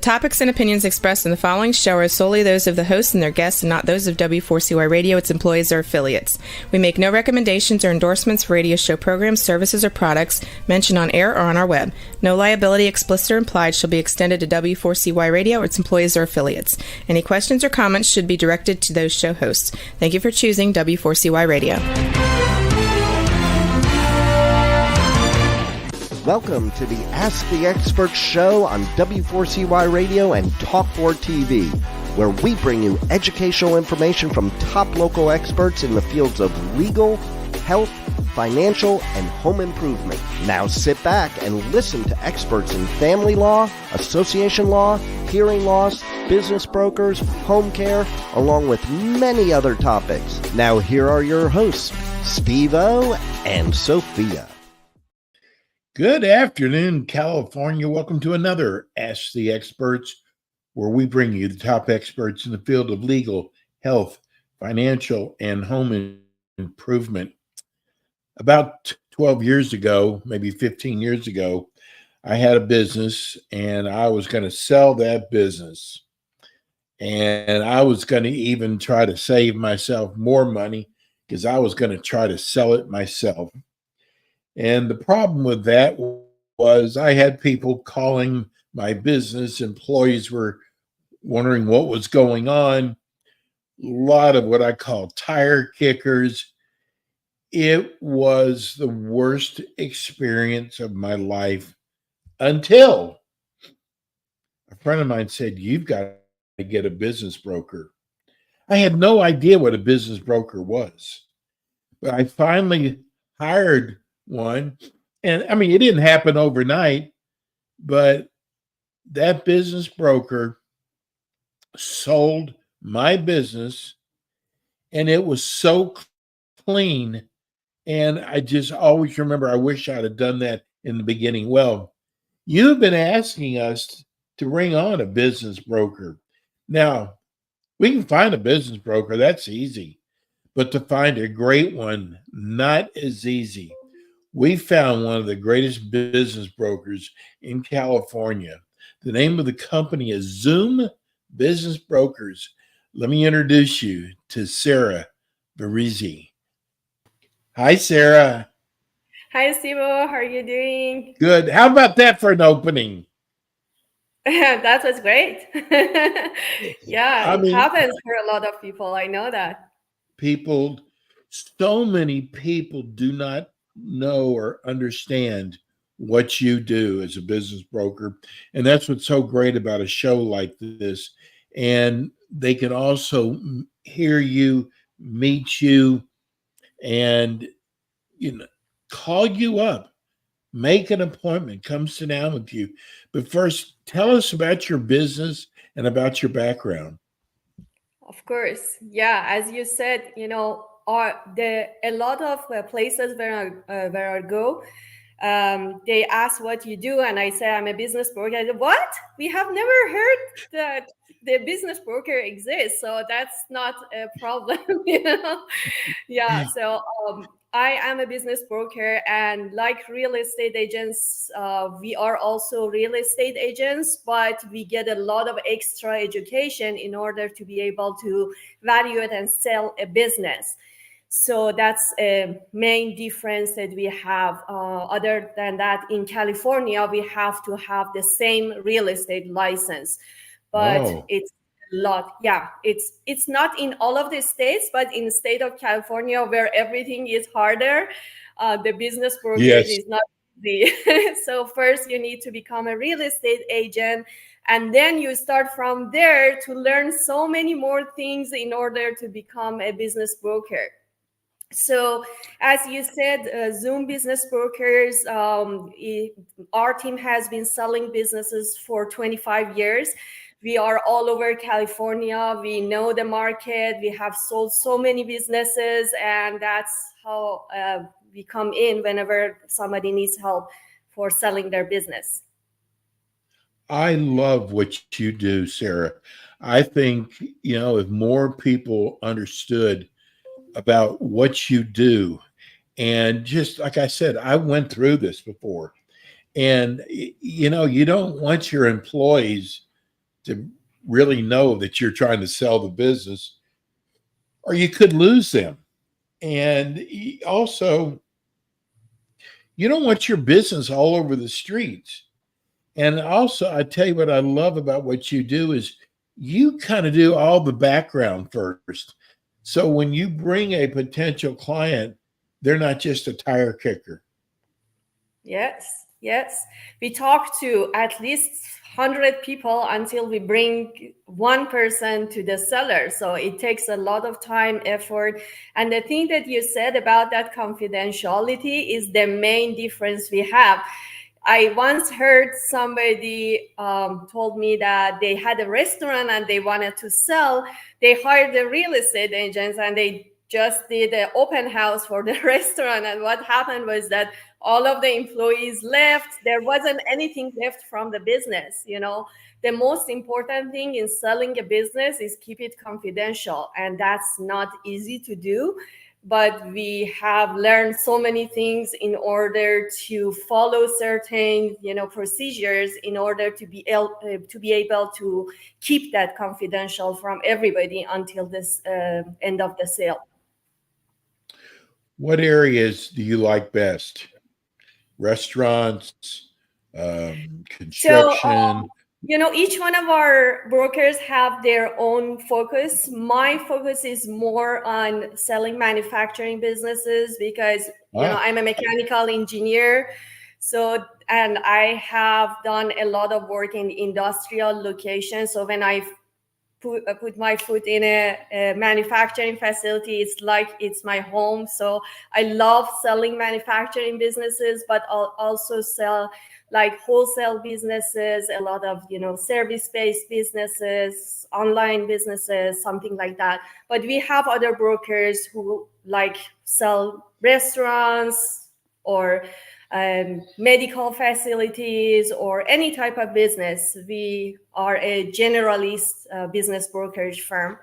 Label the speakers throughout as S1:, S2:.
S1: topics and opinions expressed in the following show are solely those of the hosts and their guests and not those of W4CY Radio, its employees, or affiliates. We make no recommendations or endorsements for radio show programs, services, or products mentioned on air or on our web. No liability, explicit or implied, shall be extended to W4CY Radio or its employees or affiliates. Any questions or comments should be directed to those show hosts. Thank you for choosing W4CY Radio.
S2: Welcome to the Ask the Experts show on W4CY Radio and Talk4 TV, where we bring you educational information from top local experts in the fields of legal, health, financial, and home improvement. Now sit back and listen to experts in family law, association law, hearing loss, business brokers, home care, along with many other topics. Now here are your hosts, Steve-O and Sophia.
S3: Good afternoon, California. Welcome to another Ask the Experts, where we bring you the top experts in the field of legal, health, financial, and home improvement. About 12 years ago, maybe 15 years ago, I had a business and I was going to sell that business. And I was going to even try to save myself more money because I was going to try to sell it myself. And the problem with that was I had people calling my business. Employees were wondering what was going on. A lot of what I call tire kickers. It was the worst experience of my life until a friend of mine said, "You've got to get a business broker." I had no idea what a business broker was, but I finally hired one. And I mean, it didn't happen overnight, but that business broker sold my business and it was so clean. And I just always remember, I wish I'd have done that in the beginning. Well, you've been asking us to bring on a business broker. Now, we can find a business broker, that's easy, but to find a great one, not as easy. We found one of the greatest business brokers in California. The name of the company is Zoom Business Brokers. Let me introduce you to Sarah Berizzi. Hi, Sarah.
S4: Hi, Steve-O. How are you doing?
S3: Good. How about that for an opening?
S4: That was great. Yeah,
S3: it
S4: happens for a lot of people. I know that.
S3: So many people do not know or understand what you do as a business broker. And that's what's so great about a show like this. And they can also hear you, meet you, and call you up, make an appointment, come sit down with you. But first, tell us about your business and about your background.
S4: Of course. Yeah, as you said, a lot of places where I go, they ask what you do, and I say I'm a business broker. I say, what? We have never heard that the business broker exists, so that's not a problem. Yeah. So I am a business broker, and like real estate agents, we are also real estate agents, but we get a lot of extra education in order to be able to evaluate and sell a business. So that's a main difference that we have. Other than that, in California, we have to have the same real estate license, but It's a lot. Yeah, it's not in all of the states, but in the state of California, where everything is harder, the business brokerage is not easy. So first, you need to become a real estate agent, and then you start from there to learn so many more things in order to become a business broker. So as you said, Zoom Business Brokers, our team has been selling businesses for 25 years. We are all over California. We know the market. We have sold so many businesses, and that's how we come in whenever somebody needs help for selling their business.
S3: I love what you do, Sarah. I think, if more people understood about what you do, and just like I said, I went through this before, and you don't want your employees to really know that you're trying to sell the business, or you could lose them. And also, you don't want your business all over the streets. And also, I tell you what I love about what you do is you kind of do all the background first. So when you bring a potential client, they're not just a tire kicker.
S4: Yes, yes. We talk to at least 100 people until we bring one person to the seller. So it takes a lot of time, effort. And the thing that you said about that confidentiality is the main difference we have. I once heard somebody told me that they had a restaurant and they wanted to sell. They hired the real estate agents and they just did an open house for the restaurant. And what happened was that all of the employees left. There wasn't anything left from the business. You know, the most important thing in selling a business is keep it confidential. And that's not easy to do. But we have learned so many things in order to follow certain, procedures in order to be able to keep that confidential from everybody until this end of the sale.
S3: What areas do you like best? Restaurants, construction?
S4: Each one of our brokers have their own focus. My focus is more on selling manufacturing businesses because, I'm a mechanical engineer. So, and I have done a lot of work in industrial locations. So when I put my foot in a manufacturing facility, it's like it's my home. So I love selling manufacturing businesses, but I'll also sell like wholesale businesses, a lot of, service-based businesses, online businesses, something like that. But we have other brokers who like sell restaurants or medical facilities or any type of business. We are a generalist business brokerage firm.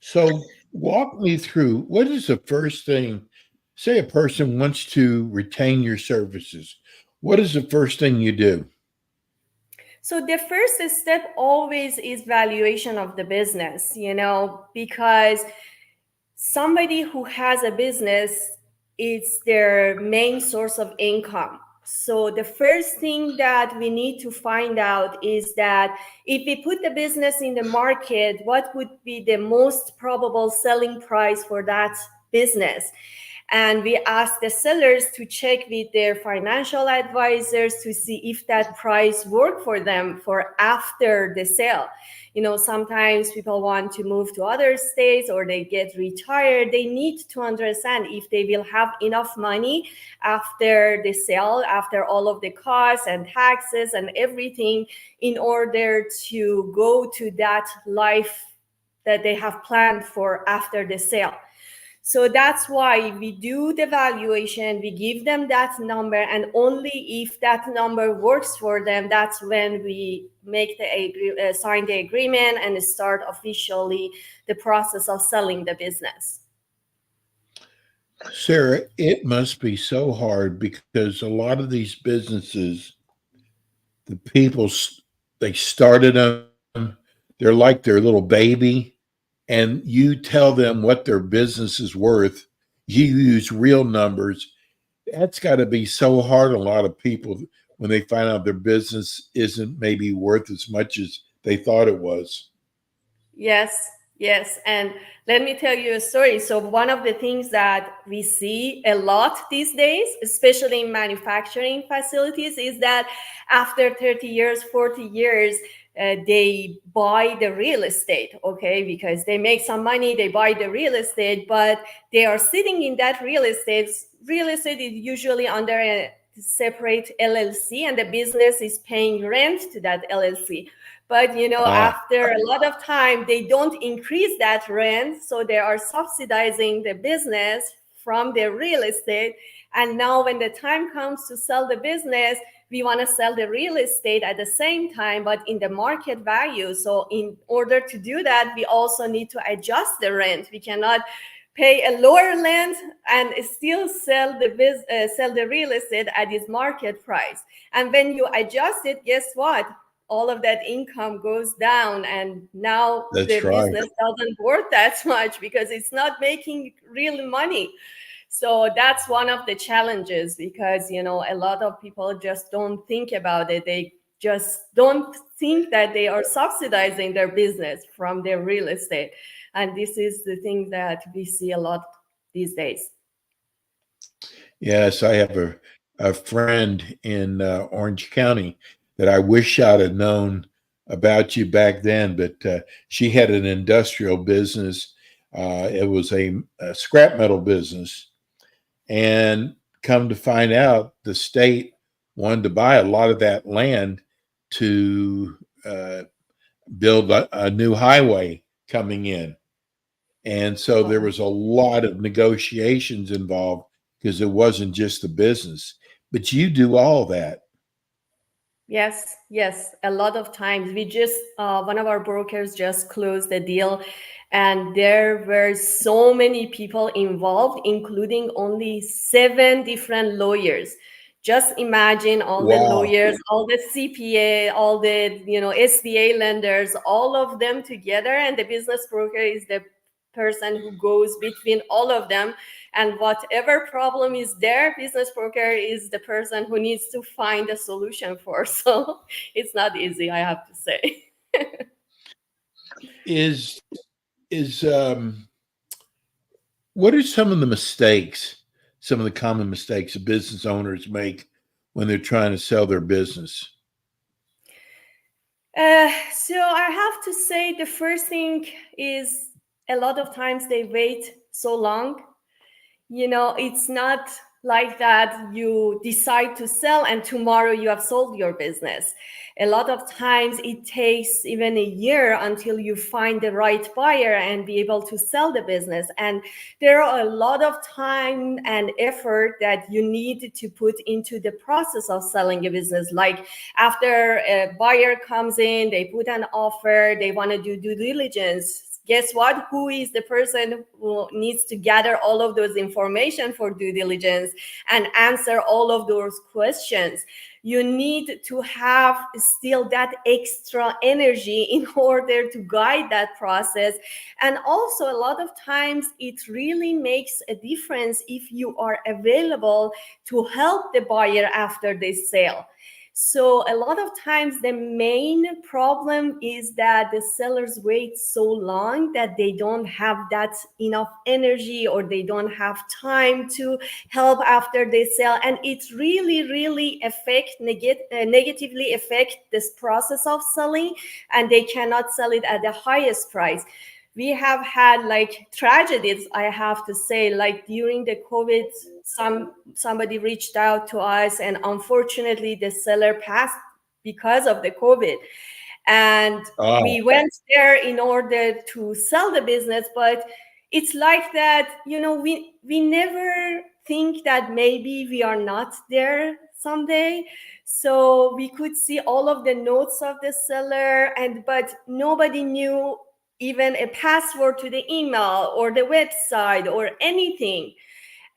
S3: So walk me through, what is the first thing, say a person wants to retain your services. What is the first thing you do?
S4: So the first step always is valuation of the business, because somebody who has a business, it's their main source of income. So the first thing that we need to find out is that if we put the business in the market, what would be the most probable selling price for that business? And we ask the sellers to check with their financial advisors to see if that price worked for them for after the sale. Sometimes people want to move to other states or they get retired. They need to understand if they will have enough money after the sale, after all of the costs and taxes and everything, in order to go to that life that they have planned for after the sale. So that's why we do the valuation, we give them that number, and only if that number works for them, that's when we make sign the agreement and start officially the process of selling the business.
S3: Sarah, it must be so hard because a lot of these businesses, the people, they started them, they're like their little baby. And you tell them what their business is worth. You use real numbers. That's got to be so hard on a lot of people when they find out their business isn't maybe worth as much as they thought it was.
S4: Yes. And let me tell you a story. So one of the things that we see a lot these days, especially in manufacturing facilities, is that after 30 years, 40 years, they buy the real estate, okay, because they make some money, they buy the real estate, but they are sitting in that real estate. Real estate is usually under a separate LLC, and the business is paying rent to that LLC. But, after a lot of time, they don't increase that rent, so they are subsidizing the business from the real estate. And now when the time comes to sell the business, we want to sell the real estate at the same time, but in the market value. So in order to do that, we also need to adjust the rent. We cannot pay a lower rent and still sell the real estate at its market price. And when you adjust it, guess what? all of that income goes down, and now
S3: That's
S4: the
S3: right.
S4: business doesn't work that much because it's not making real money. So that's one of the challenges, because a lot of people just don't think about it. They just don't think that they are subsidizing their business from their real estate, and this is the thing that we see a lot these days.
S3: Yes, I have a friend in Orange County that I wish I'd have known about you back then, but she had an industrial business. It was a scrap metal business. And come to find out, the state wanted to buy a lot of that land to build a new highway coming in. And so there was a lot of negotiations involved because it wasn't just the business. But you do all that.
S4: Yes. A lot of times we just, one of our brokers just closed the deal, and there were so many people involved, including only 7 different lawyers. Just imagine all the lawyers, all the CPA, all the, SBA lenders, all of them together. And the business broker is the person who goes between all of them, and whatever problem is there, business broker is the person who needs to find a solution for. So it's not easy, I have to say.
S3: What are some of the common mistakes that business owners make when they're trying to sell their business?
S4: So I have to say the first thing is, a lot of times they wait so long. It's not like that you decide to sell and tomorrow you have sold your business. A lot of times it takes even a year until you find the right buyer and be able to sell the business. And there are a lot of time and effort that you need to put into the process of selling a business. Like after a buyer comes in, they put an offer, they want to do due diligence. Guess what? Who is the person who needs to gather all of those information for due diligence and answer all of those questions? You need to have still that extra energy in order to guide that process. And also, a lot of times it really makes a difference if you are available to help the buyer after they sell. So a lot of times the main problem is that the sellers wait so long that they don't have that enough energy, or they don't have time to help after they sell. And it really negatively affect this process of selling, and they cannot sell it at the highest price. We have had like tragedies, I have to say, like during the COVID, somebody reached out to us, and unfortunately the seller passed because of the COVID. And we went there in order to sell the business, but it's like that, we never think that maybe we are not there someday. So we could see all of the notes of the seller, but nobody knew even a password to the email or the website or anything.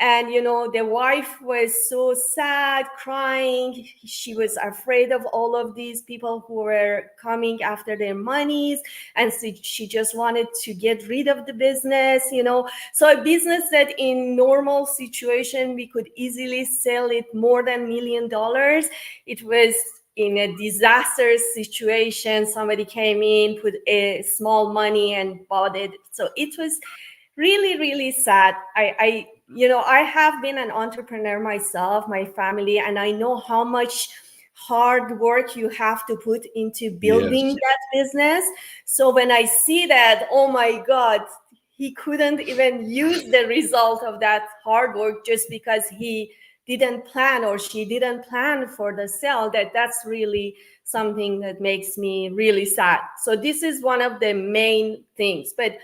S4: And, the wife was so sad, crying. She was afraid of all of these people who were coming after their monies. And so she just wanted to get rid of the business, So a business that in normal situation, we could easily sell it more than $1 million. It was in a disaster situation. Somebody came in, put a small money and bought it. So it was really sad. I have been an entrepreneur myself, my family, and I know how much hard work you have to put into building that business. So when I see that, oh my God, he couldn't even use the result of that hard work just because he didn't plan, or she didn't plan for the sale, that's really something that makes me really sad. So this is one of the main things. But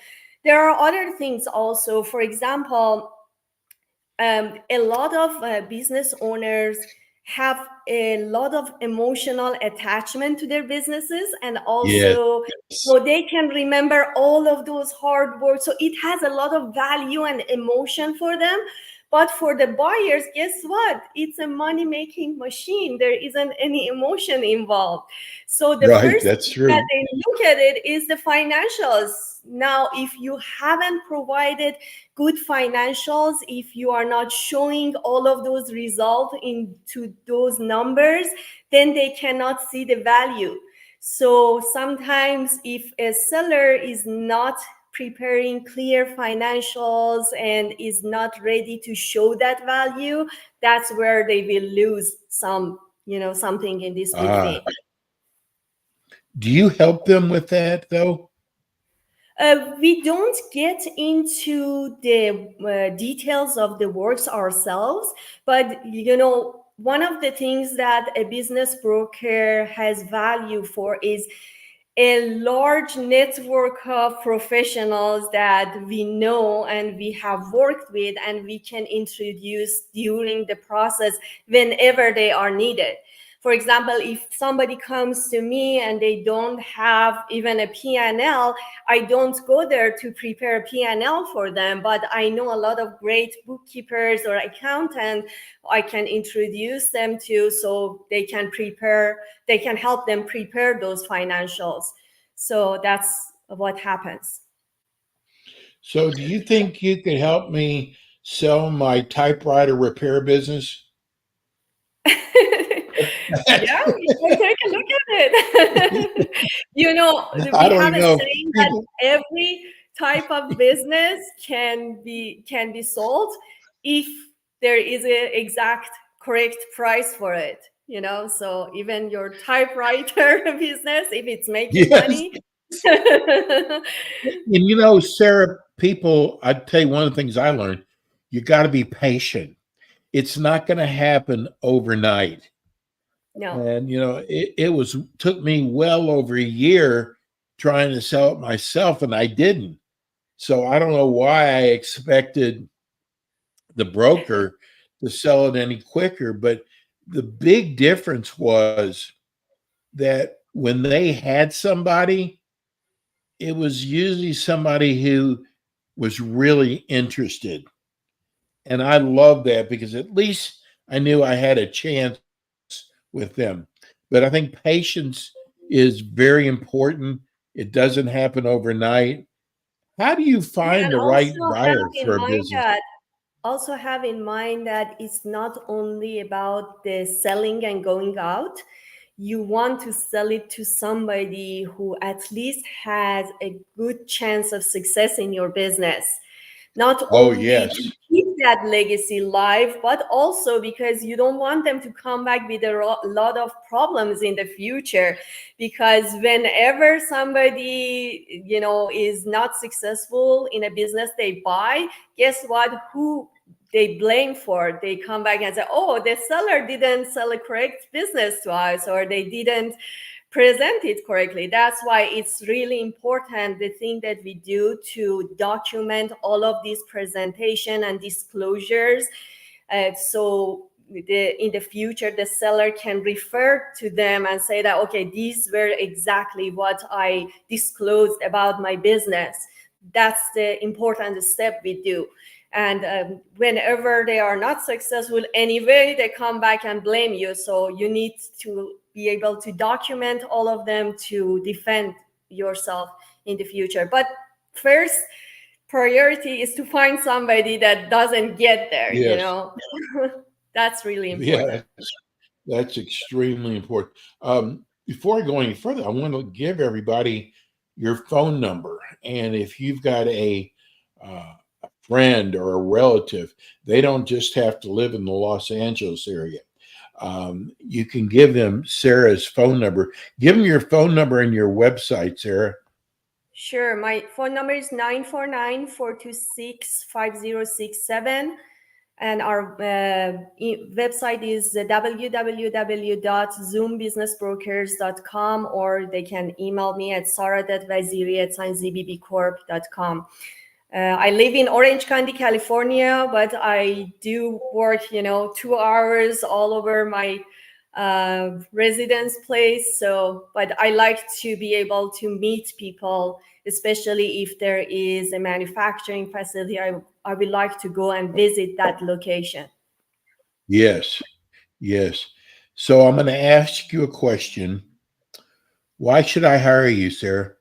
S4: there are other things also. For example, a lot of business owners have a lot of emotional attachment to their businesses, and also so they can remember all of those hard work. So it has a lot of value and emotion for them. But for the buyers, guess what? It's a money-making machine. There isn't any emotion involved. So the
S3: Right,
S4: first
S3: that's
S4: thing
S3: true.
S4: that they look at it is the financials. Now, if you haven't provided good financials, if you are not showing all of those results into those numbers, then they cannot see the value. So sometimes if a seller is not preparing clear financials and is not ready to show that value, that's where they will lose something in this between.
S3: Do you help them with that though?
S4: We don't get into the details of the works ourselves, but one of the things that a business broker has value for is a large network of professionals that we know and we have worked with, and we can introduce during the process whenever they are needed. For example, if somebody comes to me and they don't have even a P&L, I don't go there to prepare a P&L for them, but I know a lot of great bookkeepers or accountants I can introduce them to, so they can help them prepare those financials. So that's what happens.
S3: So do you think you could help me sell my typewriter repair business?
S4: Yeah, we can take a look at it. We
S3: I don't
S4: have
S3: even
S4: a
S3: know.
S4: saying that every type of business can be sold if there is an exact correct price for it. So even your typewriter business, if it's making
S3: Yes.
S4: money.
S3: And Sarah, I tell you, one of the things I learned, you got to be patient. It's not going to happen overnight.
S4: No.
S3: And it took me well over a year trying to sell it myself, and I didn't. So I don't know why I expected the broker to sell it any quicker. But the big difference was that when they had somebody, it was usually somebody who was really interested. And I love that because at least I knew I had a chance with them. But I think patience is very important. It doesn't happen overnight. How do you find
S4: And
S3: the right
S4: also
S3: buyer for a business?
S4: have in mind that it's not only about the selling and going out. You want to sell it to somebody who at least has a good chance of success in your business. Not only
S3: Yes.
S4: to keep that legacy live, but also because you don't want them to come back with a lot of problems in the future. Because whenever somebody, is not successful in a business they buy, guess what? Who they blame for? They come back and say, oh, the seller didn't sell a correct business to us, or they didn't present it correctly. That's why it's really important, the thing that we do, to document all of these presentation and disclosures, so in the future the seller can refer to them and say that, okay, these were exactly what I disclosed about my business. That's the important step we do. And whenever they are not successful anyway, they come back and blame you. So you need to be able to document all of them to defend yourself in the future. But first priority is to find somebody that doesn't get there.
S3: Yes.
S4: That's really important.
S3: Yeah, that's extremely important. Before I go any further, I want to give everybody your phone number. And if you've got a friend or a relative, they don't just have to live in the Los Angeles area. You can give them Sarah's phone number. Give them your phone number and your website, Sarah.
S4: Sure. My phone number is 949-426-5067. And our website is www.zoombusinessbrokers.com, or they can email me at sara.vaziri@zbbcorp.com. I live in Orange County, California, but I do work, 2 hours all over my residence place. But I like to be able to meet people, especially if there is a manufacturing facility I would like to go and visit that location.
S3: Yes. So I'm going to ask you a question. Why should I hire you, Sarah?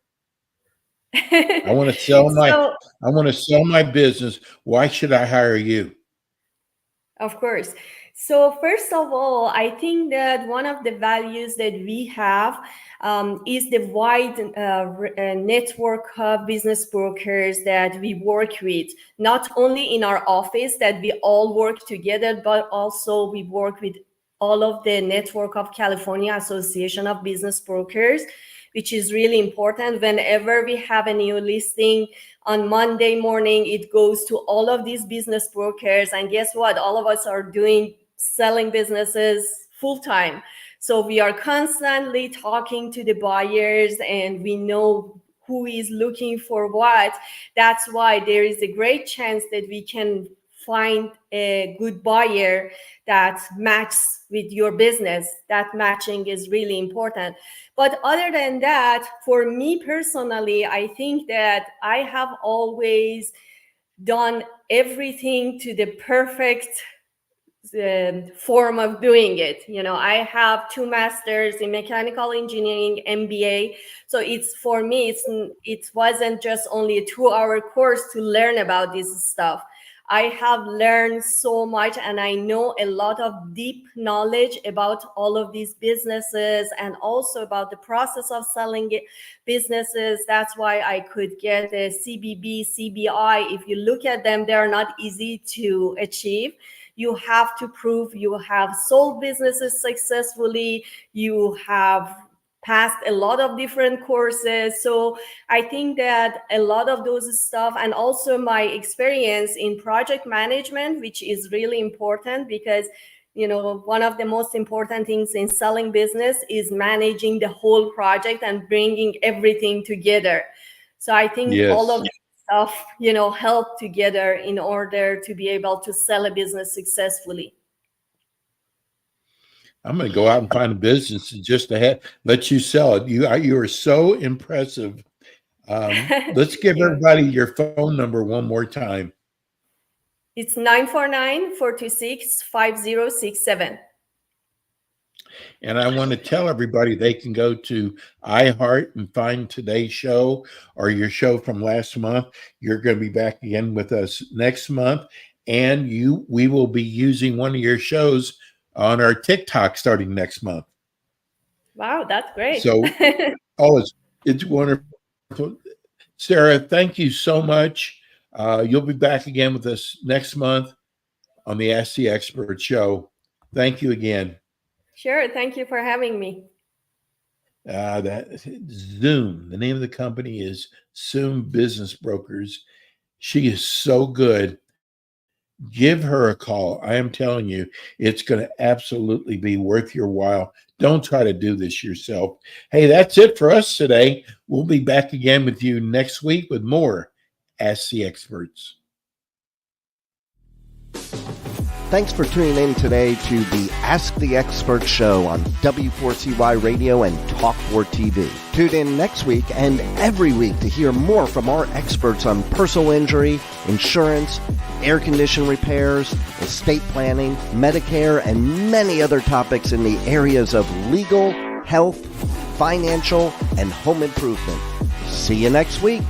S3: I want to sell my business. Why should I hire you?
S4: Of course. So first of all, I think that one of the values that we have is the wide network of business brokers that we work with, not only in our office that we all work together, but also we work with all of the network of California Association of Business Brokers, which is really important. Whenever we have a new listing on Monday morning, it goes to all of these business brokers. And guess what? All of us are selling businesses full time. So we are constantly talking to the buyers and we know who is looking for what. That's why there is a great chance that we can find a good buyer that matches with your business. That matching is really important. But other than that, for me personally, I think that I have always done everything to the perfect form of doing it. I have 2 masters in mechanical engineering, MBA. So for me, it wasn't just only a 2-hour course to learn about this stuff. I have learned so much and I know a lot of deep knowledge about all of these businesses and also about the process of selling businesses. That's why I could get a CBB, CBI. If you look at them, they are not easy to achieve. You have to prove you have sold businesses successfully. You have passed a lot of different courses. So I think that a lot of those stuff, and also my experience in project management, which is really important because, one of the most important things in selling business is managing the whole project and bringing everything together. So I think all of stuff, help together in order to be able to sell a business successfully.
S3: I'm going to go out and find a business just to let you sell it. You are so impressive. Let's give everybody your phone number one more time.
S4: It's 949-426-5067.
S3: And I want to tell everybody they can go to iHeart and find today's show or your show from last month. You're going to be back again with us next month. And we will be using one of your shows on our TikTok starting next month.
S4: Wow, that's great.
S3: So, it's wonderful. Sarah, thank you so much. You'll be back again with us next month on the Ask the Expert show. Thank you again.
S4: Sure. Thank you for having me.
S3: That Zoom, the name of the company is Zoom Business Brokers. She is so good. Give her a call. I am telling you, it's going to absolutely be worth your while. Don't try to do this yourself. Hey, that's it for us today. We'll be back again with you next week with more Ask the Experts.
S2: Thanks for tuning in today to the Ask the Expert show on W4CY Radio and Talk4 TV. Tune in next week and every week to hear more from our experts on personal injury, insurance, air condition repairs, estate planning, Medicare, and many other topics in the areas of legal, health, financial, and home improvement. See you next week.